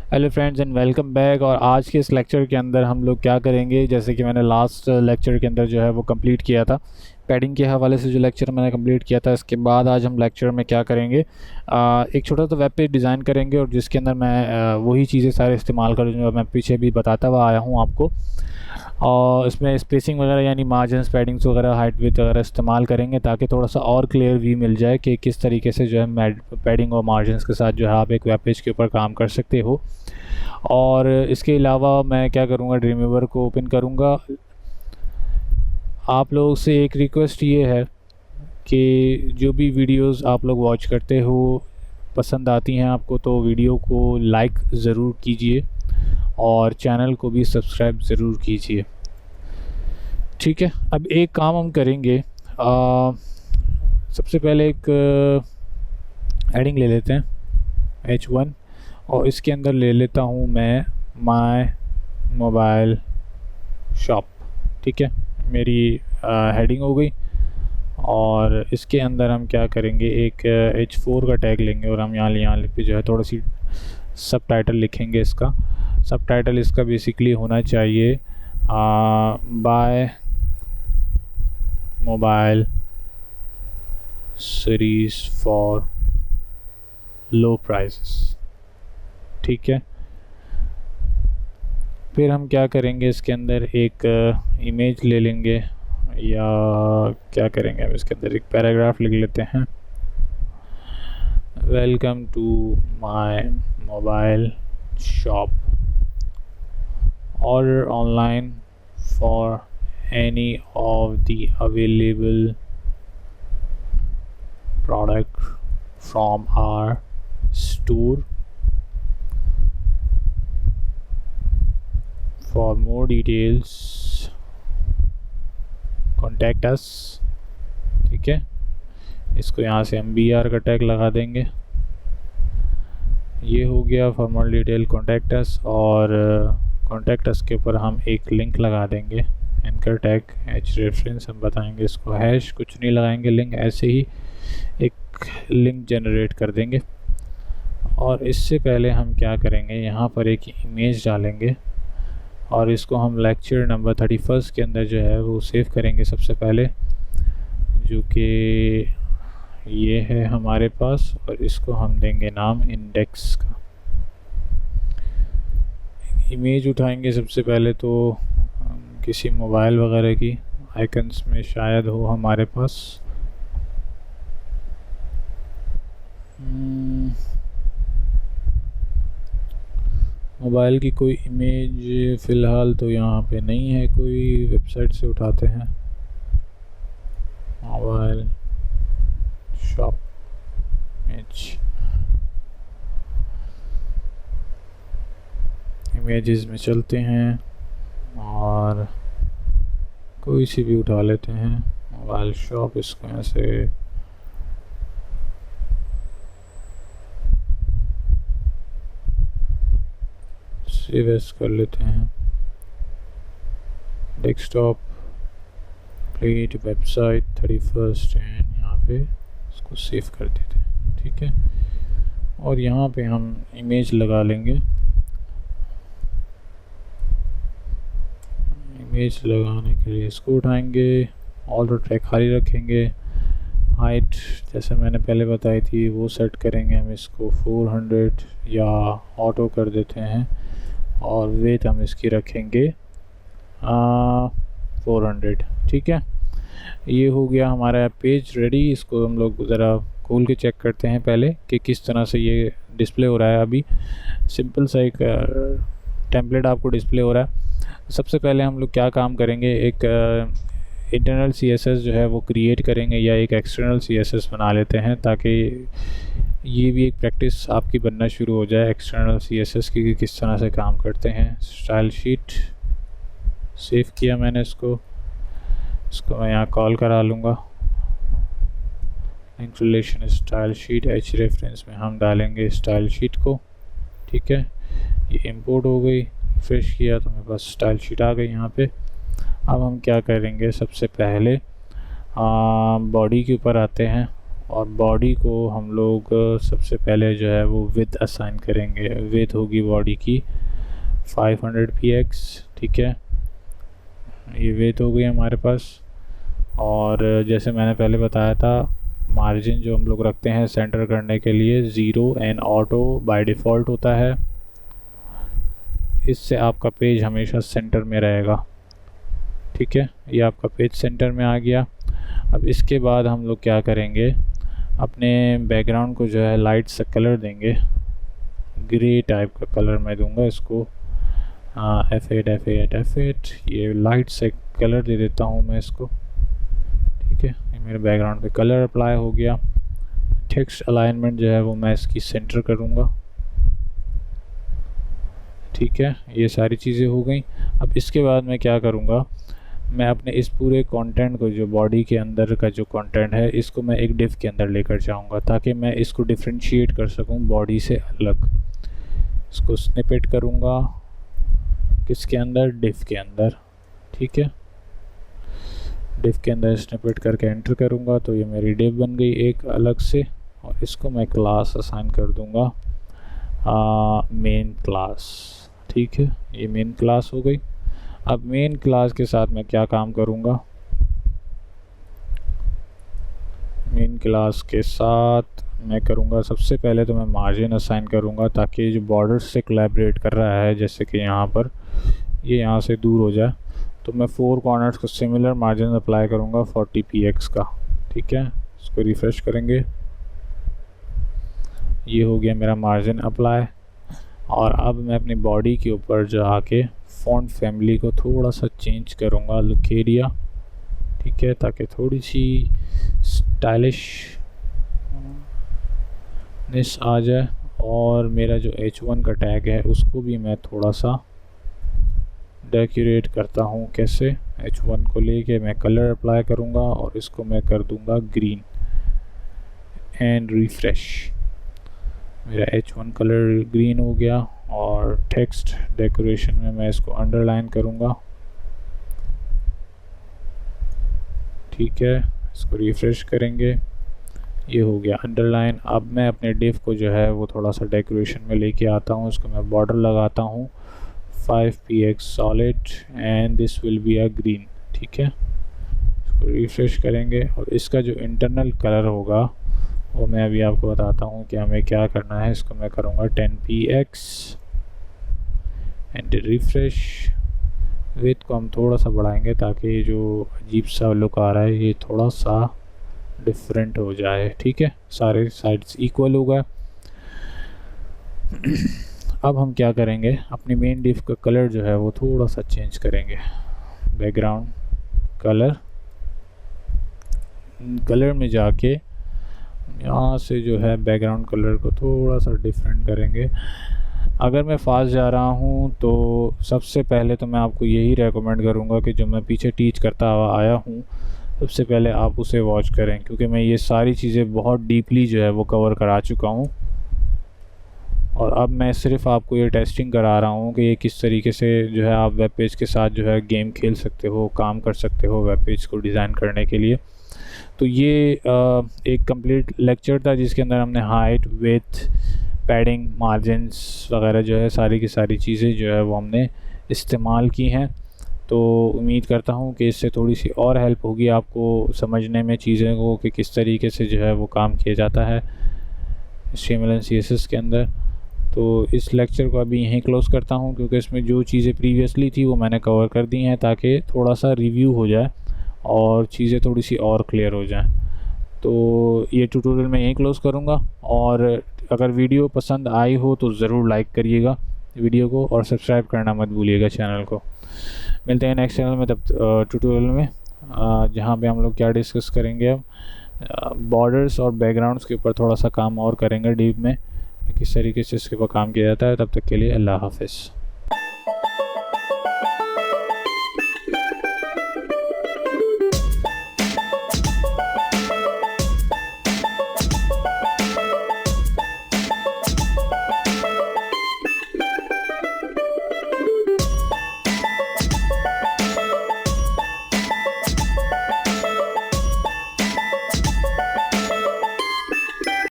Hello friends and welcome back. और आज के इस लेक्चर के अंदर हम लोग क्या करेंगे, जैसे कि मैंने लास्ट लेक्चर के अंदर जो है वो कंप्लीट किया था, पैडिंग के हवाले से जो लेक्चर मैंने कंप्लीट किया था। इसके बाद आज हम लेक्चर में क्या करेंगे, एक छोटा सा वेब पेज डिज़ाइन करेंगे और जिसके अंदर मैं वही चीज़ें सारे इस्तेमाल करूँ जो मैं पीछे भी बताता हुआ आया हूँ आपको। और इसमें स्पेसिंग वगैरह यानी मार्जिन्स, पैडिंग्स वगैरह, हाइट विड्थ वगैरह इस्तेमाल करेंगे ताकि थोड़ा सा और क्लियर व्यू मिल जाए कि किस तरीके से जो है पैडिंग और मार्जिन्स के साथ जो है आप एक वेब पेज के ऊपर काम कर सकते हो। और इसके अलावा मैं क्या करूँगा, ड्रीमवीवर को ओपन करूँगा। आप लोगों से एक रिक्वेस्ट ये है कि जो भी वीडियोस आप लोग वॉच करते हो, पसंद आती हैं आपको, तो वीडियो को लाइक ज़रूर कीजिए और चैनल को भी सब्सक्राइब ज़रूर कीजिए। ठीक है, अब एक काम हम करेंगे। सबसे पहले एक हेडिंग ले लेते हैं H1 और इसके अंदर ले लेता हूँ मैं माय मोबाइल शॉप। ठीक है, मेरी हेडिंग हो गई। और इसके अंदर हम क्या करेंगे, एक H4 का टैग लेंगे और हम यहाँ पे जो है थोड़ी सी सब टाइटल लिखेंगे। इसका सब टाइटल इसका बेसिकली होना चाहिए by mobile series for low prices. ठीक है, फिर हम क्या करेंगे, इसके अंदर एक इमेज ले लेंगे या क्या करेंगे, हम इसके अंदर एक पैराग्राफ लिख लेते हैं। Welcome to my mobile shop, order online for any of the available product from our store. For more details contact us। ठीक है, इसको यहाँ से हम BR का टैग लगा देंगे। ये हो गया for more detail contact us। और contact us के ऊपर हम एक लिंक लगा देंगे, एंकर टैग H रेफरेंस हम बताएंगे इसको, हैश कुछ नहीं लगाएंगे, लिंक ऐसे ही एक लिंक जनरेट कर देंगे। और इससे पहले हम क्या करेंगे, यहाँ पर एक इमेज डालेंगे और इसको हम लेक्चर नंबर 31 के अंदर जो है वो सेव करेंगे सबसे पहले, जो कि ये है हमारे पास। और इसको हम देंगे नाम इंडेक्स का। इमेज उठाएंगे सबसे पहले तो किसी मोबाइल वगैरह की, आइकन्स में शायद हो हमारे पास। मोबाइल की कोई इमेज फ़िलहाल तो यहाँ पे नहीं है, कोई वेबसाइट से उठाते हैं। मोबाइल शॉप इमेजेस में चलते हैं और कोई सी भी उठा लेते हैं, मोबाइल शॉप। इसको यहाँ से सेव एस कर लेते हैं, डेस्कटॉप प्लेट वेबसाइट 31 एंड यहाँ पे इसको सेव कर देते हैं। ठीक है, और यहाँ पे हम इमेज लगा लेंगे। इमेज लगाने के लिए इसको उठाएंगे, ऑल्टर ट्रैक खाली रखेंगे, हाइट जैसे मैंने पहले बताई थी वो सेट करेंगे हम इसको 400 या ऑटो कर देते हैं। और वेट हम इसकी रखेंगे 400। ठीक है, ये हो गया हमारा पेज रेडी। इसको हम लोग ज़रा खोल के चेक करते हैं पहले कि किस तरह से ये डिस्प्ले हो रहा है। अभी सिंपल सा एक टेम्पलेट आपको डिस्प्ले हो रहा है। सबसे पहले हम लोग क्या काम करेंगे, एक इंटरनल CSS जो है वो क्रिएट करेंगे या एक एक्सटर्नल CSS बना लेते हैं, ताकि ये भी एक प्रैक्टिस आपकी बनना शुरू हो जाए एक्सटर्नल CSS की, किस तरह से काम करते हैं। स्टाइल शीट सेव किया मैंने इसको मैं यहाँ कॉल करा लूँगा। Link relation style sheet, H reference में हम डालेंगे स्टाइल शीट को। ठीक है, ये इंपोर्ट हो गई, रिफ्रेश किया तो मेरे पास स्टाइल शीट आ गई यहाँ पे। अब हम क्या करेंगे, सबसे पहले बॉडी के ऊपर आते हैं और बॉडी को हम लोग सबसे पहले जो है वो विड्थ असाइन करेंगे। विड्थ होगी बॉडी की 500 px। ठीक है, ये विड्थ हो गई हमारे पास। और जैसे मैंने पहले बताया था, मार्जिन जो हम लोग रखते हैं सेंटर करने के लिए 0 एंड ऑटो बाय डिफ़ॉल्ट होता है। इससे आपका पेज हमेशा सेंटर में रहेगा। ठीक है, ये आपका पेज सेंटर में आ गया। अब इसके बाद हम लोग क्या करेंगे, अपने बैकग्राउंड को जो है लाइट सा कलर देंगे, ग्रे टाइप का कलर मैं दूंगा इसको। F8 ये लाइट से कलर दे देता हूँ मैं इसको। ठीक है, ये मेरे बैकग्राउंड पे कलर अप्लाई हो गया। टेक्स्ट अलाइनमेंट जो है वो मैं इसकी सेंटर करूँगा। ठीक है, ये सारी चीज़ें हो गई। अब इसके बाद मैं क्या करूँगा, मैं अपने इस पूरे कंटेंट को, जो बॉडी के अंदर का जो कंटेंट है, इसको मैं एक डिव के अंदर लेकर जाऊँगा, ताकि मैं इसको डिफ्रेंशिएट कर सकूँ बॉडी से अलग। इसको स्निपेट करूँगा किसके अंदर, डिव के अंदर। ठीक है, डिव के अंदर स्निपेट करके एंटर करूँगा तो ये मेरी डिव बन गई एक अलग से। और इसको मैं क्लास असाइन कर दूँगा मेन क्लास। ठीक है, ये मेन क्लास हो गई। अब मेन क्लास के साथ मैं क्या काम करूँगा, मेन क्लास के साथ मैं करूँगा सबसे पहले तो मैं मार्जिन असाइन करूँगा, ताकि जो बॉर्डर से कोलैबोरेट कर रहा है, जैसे कि यहाँ पर ये यहाँ से दूर हो जाए, तो मैं 4 कॉर्नर्स को सिमिलर मार्जिन अप्लाई करूँगा 40 px का। ठीक है, इसको रिफ़्रेश करेंगे, ये हो गया मेरा मार्जिन अप्लाई। और अब मैं अपनी बॉडी के ऊपर जो आके फ़ॉन्ट फैमिली को थोड़ा सा चेंज करूँगा, लुक एरिया। ठीक है, ताकि थोड़ी सी स्टाइलिशनेस आ जाए। और मेरा जो H1 का टैग है उसको भी मैं थोड़ा सा डेकोरेट करता हूँ। कैसे, H1 को लेके मैं कलर अप्लाई करूँगा और इसको मैं कर दूँगा ग्रीन एंड रिफ़्रेश। मेरा H1 कलर ग्रीन हो गया। और टेक्स्ट डेकोरेशन में मैं इसको अंडरलाइन करूँगा। ठीक है, इसको रिफ़्रेश करेंगे, ये हो गया अंडरलाइन। अब मैं अपने डिव को जो है वो थोड़ा सा डेकोरेशन में लेके आता हूँ। इसको मैं बॉर्डर लगाता हूँ 5 px solid and this will be a green. ठीक है, इसको रिफ़्रेश करेंगे और इसका जो इंटरनल कलर होगा वो मैं अभी आपको बताता हूँ कि हमें क्या करना है। इसको मैं करूँगा 10 px एंड रिफ़्रेश। विड्थ को हम थोड़ा सा बढ़ाएंगे ताकि जो अजीब सा लुक आ रहा है ये थोड़ा सा डिफरेंट हो जाए। ठीक है, सारे साइड्स इक्वल हो गए। अब हम क्या करेंगे, अपनी मेन डिव का कलर जो है वो थोड़ा सा चेंज करेंगे। बैकग्राउंड कलर में जाके यहाँ से जो है बैकग्राउंड कलर को थोड़ा सा डिफरेंट करेंगे। अगर मैं फास्ट जा रहा हूँ तो सबसे पहले तो मैं आपको यही रेकमेंड करूँगा कि जो मैं पीछे टीच करता हुआ आया हूँ सबसे पहले आप उसे वॉच करें, क्योंकि मैं ये सारी चीज़ें बहुत डीपली जो है वो कवर करा चुका हूँ। और अब मैं सिर्फ आपको ये टेस्टिंग करा रहा हूँ कि ये किस तरीके से जो है आप वेब पेज के साथ जो है गेम खेल सकते हो, काम कर सकते हो वेब पेज को डिज़ाइन करने के लिए। तो ये एक कंप्लीट लेक्चर था जिसके अंदर हमने हाइट, विड्थ, पैडिंग, मार्जिन्स वगैरह जो है सारी की सारी चीज़ें जो है वो हमने इस्तेमाल की हैं। तो उम्मीद करता हूँ कि इससे थोड़ी सी और हेल्प होगी आपको समझने में चीज़ों को कि किस तरीके से जो है वो काम किया जाता है HTML एंड CSS के अंदर। तो इस लेक्चर को अभी यहीं क्लोज़ करता हूँ, क्योंकि इसमें जो चीज़ें प्रीवियसली थी वो मैंने कवर कर दी हैं ताकि थोड़ा सा रिव्यू हो जाए और चीज़ें थोड़ी सी और क्लियर हो जाएं। तो ये ट्यूटोरियल मैं यहीं क्लोज़ करूँगा। और अगर वीडियो पसंद आई हो तो ज़रूर लाइक करिएगा वीडियो को और सब्सक्राइब करना मत भूलिएगा चैनल को। मिलते हैं नेक्स्ट चैनल में, तब ट्यूटोरियल में। जहाँ पे हम लोग क्या डिस्कस करेंगे अब बॉर्डर्स और बैकग्राउंड्स के ऊपर थोड़ा सा काम और करेंगे डीप में, किस तरीके से इसके ऊपर काम किया जाता है। तब तक के लिए अल्लाह हाफ़िज़।